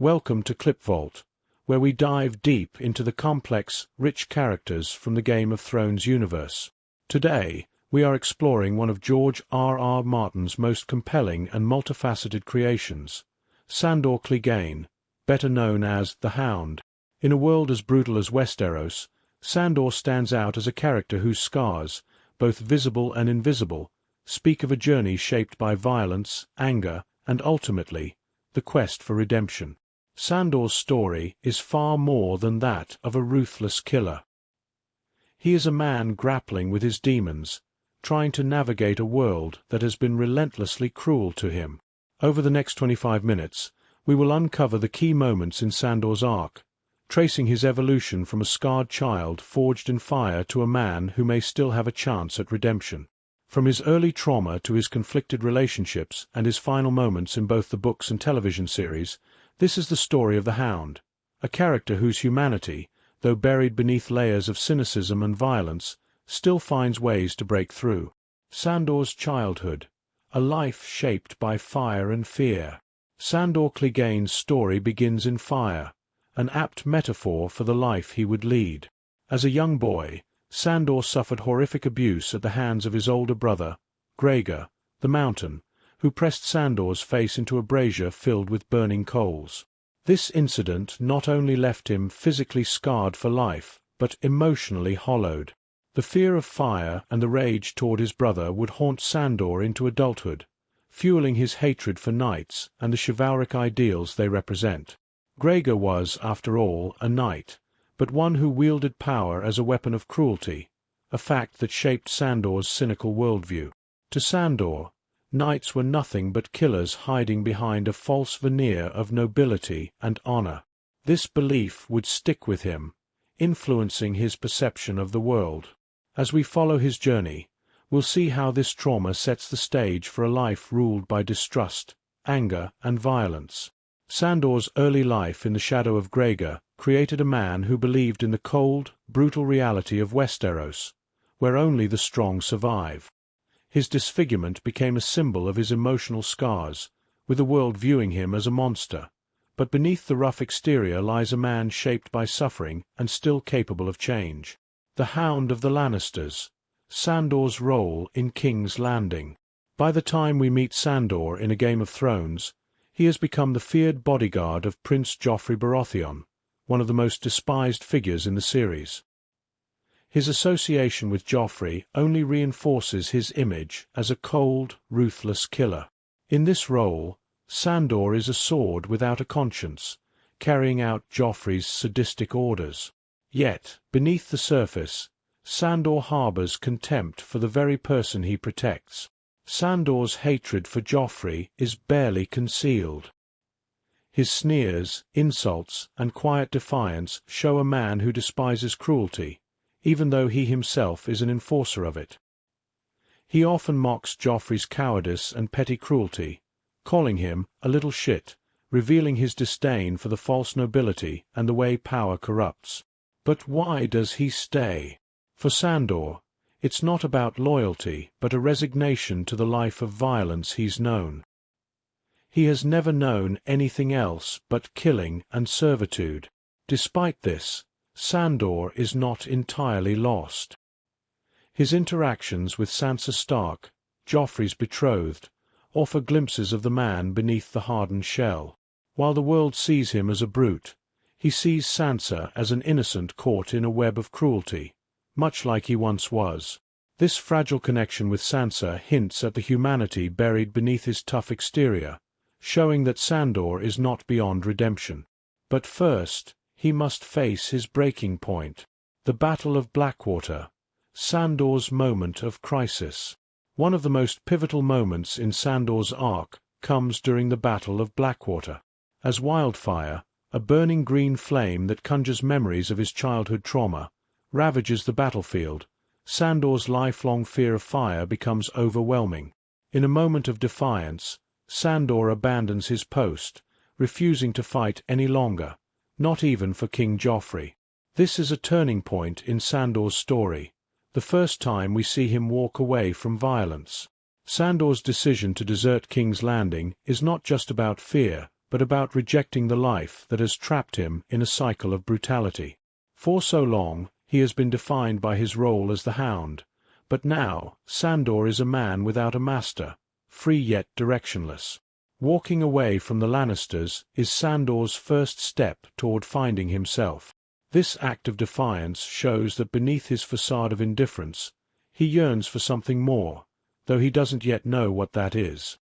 Welcome to Clip Vault, where we dive deep into the complex, rich characters from the Game of Thrones universe. Today, we are exploring one of George R.R. Martin's most compelling and multifaceted creations, Sandor Clegane, better known as the Hound. In a world as brutal as Westeros, Sandor stands out as a character whose scars, both visible and invisible, speak of a journey shaped by violence, anger, and ultimately, the quest for redemption. Sandor's story is far more than that of a ruthless killer. He is a man grappling with his demons, trying to navigate a world that has been relentlessly cruel to him. Over the next 25 minutes, we will uncover the key moments in Sandor's arc, tracing his evolution from a scarred child forged in fire to a man who may still have a chance at redemption. From his early trauma to his conflicted relationships and his final moments in both the books and television series, this is the story of the Hound, a character whose humanity, though buried beneath layers of cynicism and violence, still finds ways to break through. Sandor's childhood, a life shaped by fire and fear. Sandor Clegane's story begins in fire, an apt metaphor for the life he would lead. As a young boy, Sandor suffered horrific abuse at the hands of his older brother, Gregor, the Mountain, who pressed Sandor's face into a brazier filled with burning coals. This incident not only left him physically scarred for life, but emotionally hollowed. The fear of fire and the rage toward his brother would haunt Sandor into adulthood, fueling his hatred for knights and the chivalric ideals they represent. Gregor was, after all, a knight, but one who wielded power as a weapon of cruelty, a fact that shaped Sandor's cynical worldview. To Sandor, knights were nothing but killers hiding behind a false veneer of nobility and honor. This belief would stick with him, influencing his perception of the world. As we follow his journey, we'll see how this trauma sets the stage for a life ruled by distrust, anger, and violence. Sandor's early life in the shadow of Gregor created a man who believed in the cold, brutal reality of Westeros, where only the strong survive. His disfigurement became a symbol of his emotional scars, with the world viewing him as a monster. But beneath the rough exterior lies a man shaped by suffering and still capable of change. The Hound of the Lannisters, Sandor's role in King's Landing. By the time we meet Sandor in A Game of Thrones, he has become the feared bodyguard of Prince Joffrey Baratheon, one of the most despised figures in the series. His association with Joffrey only reinforces his image as a cold, ruthless killer. In this role, Sandor is a sword without a conscience, carrying out Joffrey's sadistic orders. Yet, beneath the surface, Sandor harbors contempt for the very person he protects. Sandor's hatred for Joffrey is barely concealed. His sneers, insults, and quiet defiance show a man who despises cruelty, even though he himself is an enforcer of it. He often mocks Joffrey's cowardice and petty cruelty, calling him a little shit, revealing his disdain for the false nobility and the way power corrupts. But why does he stay? For Sandor, it's not about loyalty, but a resignation to the life of violence he's known. He has never known anything else but killing and servitude. Despite this, Sandor is not entirely lost. His interactions with Sansa Stark, Joffrey's betrothed, offer glimpses of the man beneath the hardened shell. While the world sees him as a brute, he sees Sansa as an innocent caught in a web of cruelty, much like he once was. This fragile connection with Sansa hints at the humanity buried beneath his tough exterior, showing that Sandor is not beyond redemption. But first, he must face his breaking point, the Battle of Blackwater, Sandor's moment of crisis. One of the most pivotal moments in Sandor's arc comes during the Battle of Blackwater. As wildfire, a burning green flame that conjures memories of his childhood trauma, ravages the battlefield, Sandor's lifelong fear of fire becomes overwhelming. In a moment of defiance, Sandor abandons his post, refusing to fight any longer, not even for King Joffrey. This is a turning point in Sandor's story, the first time we see him walk away from violence. Sandor's decision to desert King's Landing is not just about fear, but about rejecting the life that has trapped him in a cycle of brutality. For so long, he has been defined by his role as the Hound, but now, Sandor is a man without a master, free yet directionless. Walking away from the Lannisters is Sandor's first step toward finding himself. This act of defiance shows that beneath his facade of indifference, he yearns for something more, though he doesn't yet know what that is.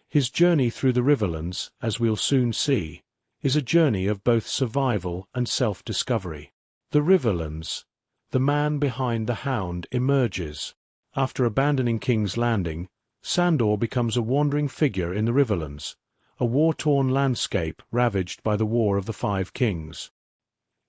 His journey through the Riverlands, as we'll soon see, is a journey of both survival and self-discovery. The Riverlands. The man behind the Hound emerges. After abandoning King's Landing, Sandor becomes a wandering figure in the Riverlands, a war-torn landscape ravaged by the War of the Five Kings.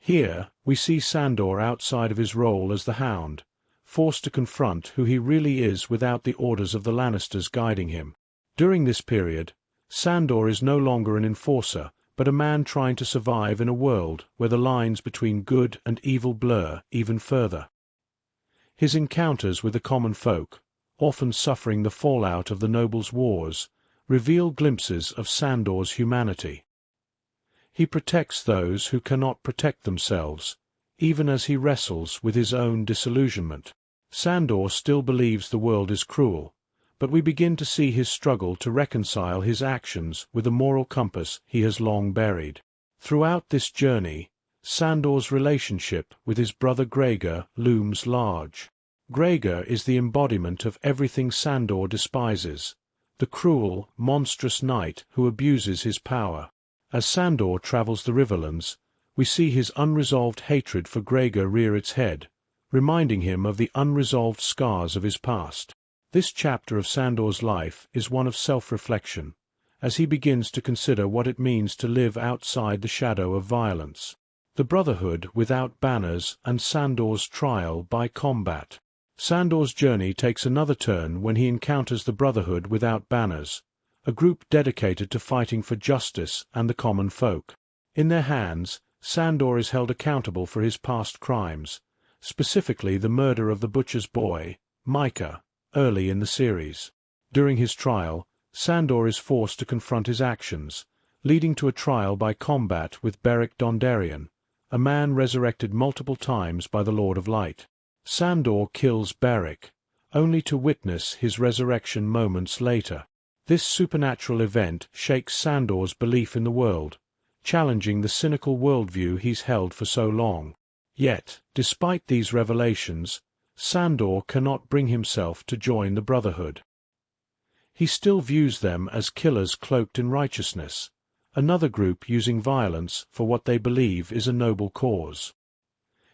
Here, we see Sandor outside of his role as the Hound, forced to confront who he really is without the orders of the Lannisters guiding him. During this period, Sandor is no longer an enforcer, but a man trying to survive in a world where the lines between good and evil blur even further. His encounters with the common folk, often suffering the fallout of the nobles' wars, reveal glimpses of Sandor's humanity. He protects those who cannot protect themselves, even as he wrestles with his own disillusionment. Sandor still believes the world is cruel, but we begin to see his struggle to reconcile his actions with the moral compass he has long buried. Throughout this journey, Sandor's relationship with his brother Gregor looms large. Gregor is the embodiment of everything Sandor despises, the cruel, monstrous knight who abuses his power. As Sandor travels the Riverlands, we see his unresolved hatred for Gregor rear its head, reminding him of the unresolved scars of his past. This chapter of Sandor's life is one of self-reflection, as he begins to consider what it means to live outside the shadow of violence. The Brotherhood without banners and Sandor's trial by combat. Sandor's journey takes another turn when he encounters the Brotherhood without banners, a group dedicated to fighting for justice and the common folk. In their hands, Sandor is held accountable for his past crimes, specifically the murder of the butcher's boy, Micah, early in the series. During his trial, Sandor is forced to confront his actions, leading to a trial by combat with Beric Dondarrion, a man resurrected multiple times by the Lord of Light. Sandor kills Beric, only to witness his resurrection moments later. This supernatural event shakes Sandor's belief in the world, challenging the cynical worldview he's held for so long. Yet, despite these revelations, Sandor cannot bring himself to join the Brotherhood. He still views them as killers cloaked in righteousness, another group using violence for what they believe is a noble cause.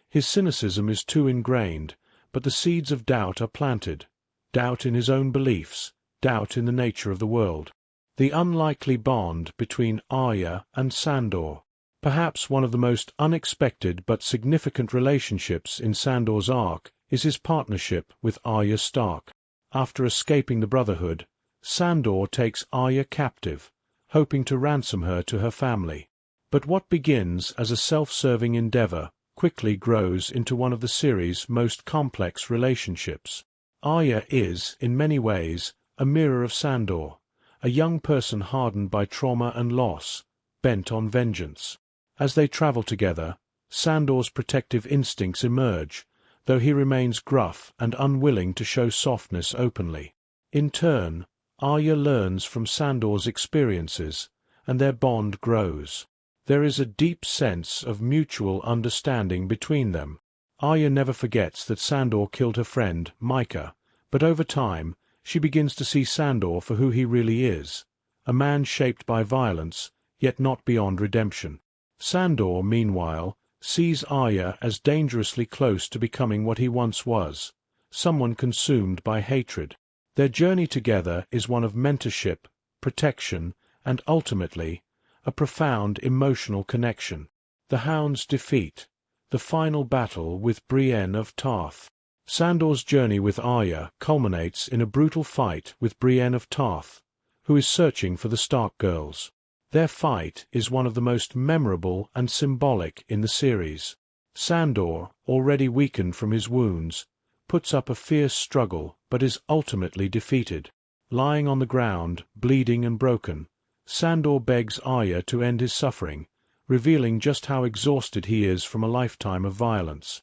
His cynicism is too ingrained, but the seeds of doubt are planted, doubt in his own beliefs, doubt in the nature of the world. The unlikely bond between Arya and Sandor, perhaps one of the most unexpected but significant relationships in Sandor's arc, is his partnership with Arya Stark. After escaping the Brotherhood, Sandor takes Arya captive, hoping to ransom her to her family. But what begins as a self-serving endeavor quickly grows into one of the series' most complex relationships. Arya is, in many ways, a mirror of Sandor, a young person hardened by trauma and loss, bent on vengeance. As they travel together, Sandor's protective instincts emerge, though he remains gruff and unwilling to show softness openly. In turn, Arya learns from Sandor's experiences, and their bond grows. There is a deep sense of mutual understanding between them. Arya never forgets that Sandor killed her friend, Micah, but over time, she begins to see Sandor for who he really is, a man shaped by violence, yet not beyond redemption. Sandor, meanwhile, sees Arya as dangerously close to becoming what he once was, someone consumed by hatred. Their journey together is one of mentorship, protection, and ultimately, a profound emotional connection. The Hound's defeat, the final battle with Brienne of Tarth. Sandor's journey with Arya culminates in a brutal fight with Brienne of Tarth, who is searching for the Stark girls. Their fight is one of the most memorable and symbolic in the series. Sandor, already weakened from his wounds, puts up a fierce struggle but is ultimately defeated. Lying on the ground, bleeding and broken, Sandor begs Arya to end his suffering, revealing just how exhausted he is from a lifetime of violence.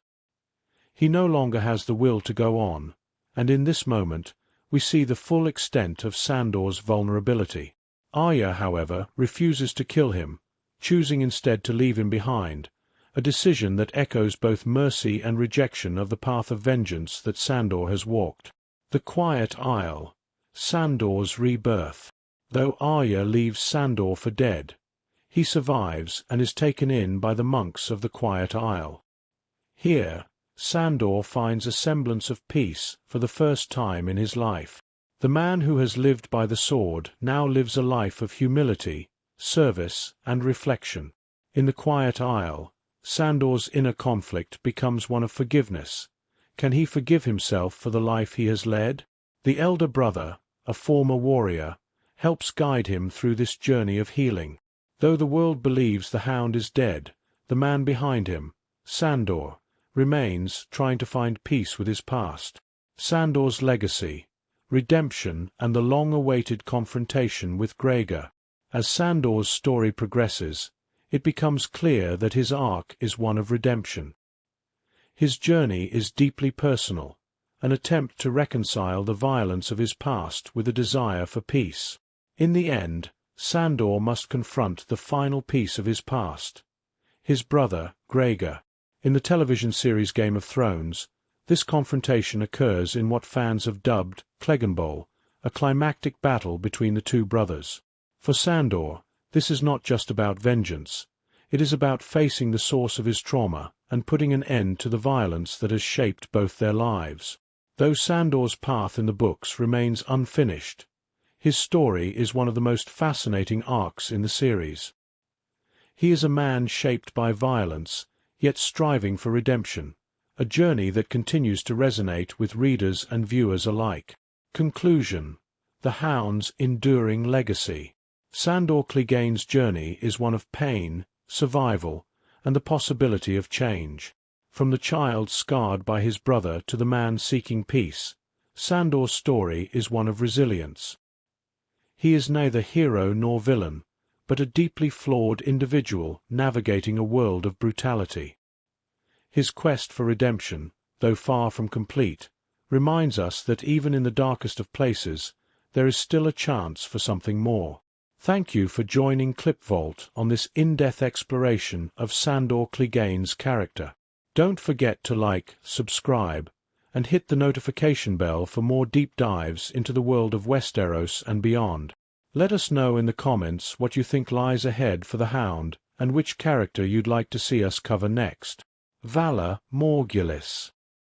He no longer has the will to go on, and in this moment, we see the full extent of Sandor's vulnerability. Arya, however, refuses to kill him, choosing instead to leave him behind, a decision that echoes both mercy and rejection of the path of vengeance that Sandor has walked. The Quiet Isle, Sandor's rebirth. Though Arya leaves Sandor for dead, he survives and is taken in by the monks of the Quiet Isle. Here, Sandor finds a semblance of peace for the first time in his life. The man who has lived by the sword now lives a life of humility, service, and reflection. In the Quiet Isle, Sandor's inner conflict becomes one of forgiveness. Can he forgive himself for the life he has led? The elder brother, a former warrior, helps guide him through this journey of healing. Though the world believes the Hound is dead, the man behind him, Sandor, remains trying to find peace with his past. Sandor's legacy, redemption, and the long-awaited confrontation with Gregor. As Sandor's story progresses, it becomes clear that his arc is one of redemption. His journey is deeply personal, an attempt to reconcile the violence of his past with a desire for peace. In the end, Sandor must confront the final piece of his past, his brother, Gregor. In the television series Game of Thrones, this confrontation occurs in what fans have dubbed Clegane, a climactic battle between the two brothers. For Sandor, this is not just about vengeance. It is about facing the source of his trauma and putting an end to the violence that has shaped both their lives. Though Sandor's path in the books remains unfinished, his story is one of the most fascinating arcs in the series. He is a man shaped by violence, yet striving for redemption, a journey that continues to resonate with readers and viewers alike. Conclusion: The Hound's enduring legacy. Sandor Clegane's journey is one of pain, survival, and the possibility of change. From the child scarred by his brother to the man seeking peace, Sandor's story is one of resilience. He is neither hero nor villain, but a deeply flawed individual navigating a world of brutality. His quest for redemption, though far from complete, reminds us that even in the darkest of places, there is still a chance for something more. Thank you for joining ClipVault on this in-depth exploration of Sandor Clegane's character. Don't forget to like, subscribe, and hit the notification bell for more deep dives into the world of Westeros and beyond. Let us know in the comments what you think lies ahead for the Hound and which character you'd like to see us cover next. Valar Morghulis.